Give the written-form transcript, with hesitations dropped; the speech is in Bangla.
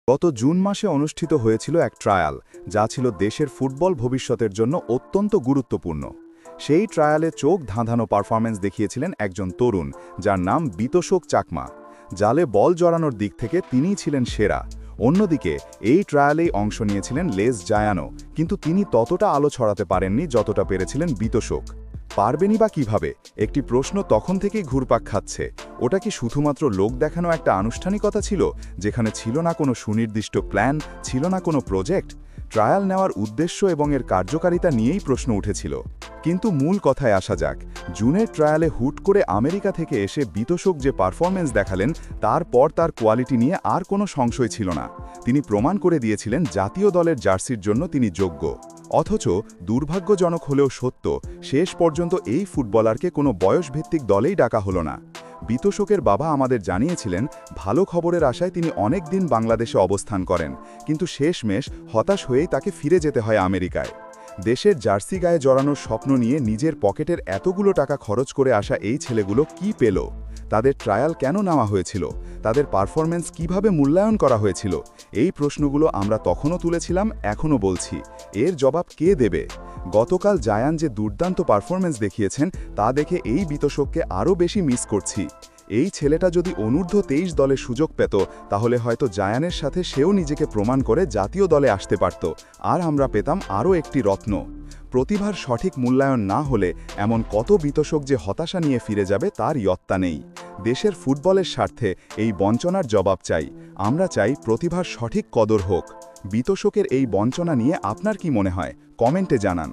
গত জুন মাসে অনুষ্ঠিত হয়েছিল এক ট্রায়াল, যা ছিল দেশের ফুটবল ভবিষ্যতের জন্য অত্যন্ত গুরুত্বপূর্ণ। সেই ট্রায়ালে চোখ ধাঁধানো পারফরম্যান্স দেখিয়েছিলেন একজন তরুণ, যার নাম বিতোষক চাকমা। জালে বল জড়ানোর দিক থেকে তিনিই ছিলেন সেরা। অন্যদিকে এই ট্রায়ালেই অংশ নিয়েছিলেন লেস জায়ানো, কিন্তু তিনি ততটা আলো ছড়াতে পারেননি যতটা পেরেছিলেন বিতোষক। পারবেনই বা কিভাবে? একটি প্রশ্ন তখন থেকেই ঘুরপাক খাচ্ছে। ওটা কি শুধুমাত্র লোক দেখানো একটা আনুষ্ঠানিকতা ছিল, যেখানে ছিল না কোনো সুনির্দিষ্ট প্ল্যান, ছিল না কোনো প্রজেক্ট? ট্রায়াল নেওয়ার উদ্দেশ্য এবং এর কার্যকারিতা নিয়েই প্রশ্ন উঠেছিল। কিন্তু মূল কথায় আসা যাক। জুনের ট্রায়ালে হুট করে আমেরিকা থেকে এসে বিতোষক যে পারফরম্যান্স দেখালেন, তারপর তার কোয়ালিটি নিয়ে আর কোনো সংশয় ছিল না। তিনি প্রমাণ করে দিয়েছিলেন জাতীয় দলের জার্সির জন্য তিনি যোগ্য। অথচ দুর্ভাগ্যজনক হলেও সত্য, শেষ পর্যন্ত এই ফুটবলারকে কোনো বয়সভিত্তিক দলেই ডাকা হলো না। বিতোষকের বাবা আমাদের জানিয়েছিলেন, ভালো খবরের আশায় তিনি অনেক দিন বাংলাদেশে অবস্থান করেন, কিন্তু শেষমেশ হতাশ হয়েই তাকে ফিরে যেতে হয় আমেরিকায়। দেশের জার্সি গায়ে জড়ানোর স্বপ্ন নিয়ে নিজের পকেটের এতগুলো টাকা খরচ করে আসা এই ছেলেগুলো কি পেল? তাদের ট্রায়াল কেন নেওয়া হয়েছিল? তাদের পারফরম্যান্স কিভাবে মূল্যায়ন করা হয়েছিল? এই প্রশ্নগুলো আমরা তখনও তুলেছিলাম, এখনও বলছি। এর জবাব কে দেবে? গতকাল জায়ান যে দুর্দান্ত পারফরম্যান্স দেখিয়েছেন, তা দেখে এই বিতোষককে আরও বেশি মিস করছি। এই ছেলেটা যদি অনূর্ধ্ব 23 দলে সুযোগ পেত, তাহলে হয়তো জায়ানের সাথে সেও নিজেকে প্রমাণ করে জাতীয় দলে আসতে পারত, আর আমরা পেতাম আরও একটি রত্ন। প্রতিভার সঠিক মূল্যায়ন না হলে এমন কত বিতোষক যে হতাশা নিয়ে ফিরে যাবে, তার ইয়ত্তা নেই। দেশের ফুটবলের স্বার্থে এই বঞ্চনার জবাব চাই। আমরা চাই প্রতিভার সঠিক কদর হোক। বিতোষকের এই বঞ্চনা নিয়ে আপনার কি মনে হয়? কমেন্টে জানান।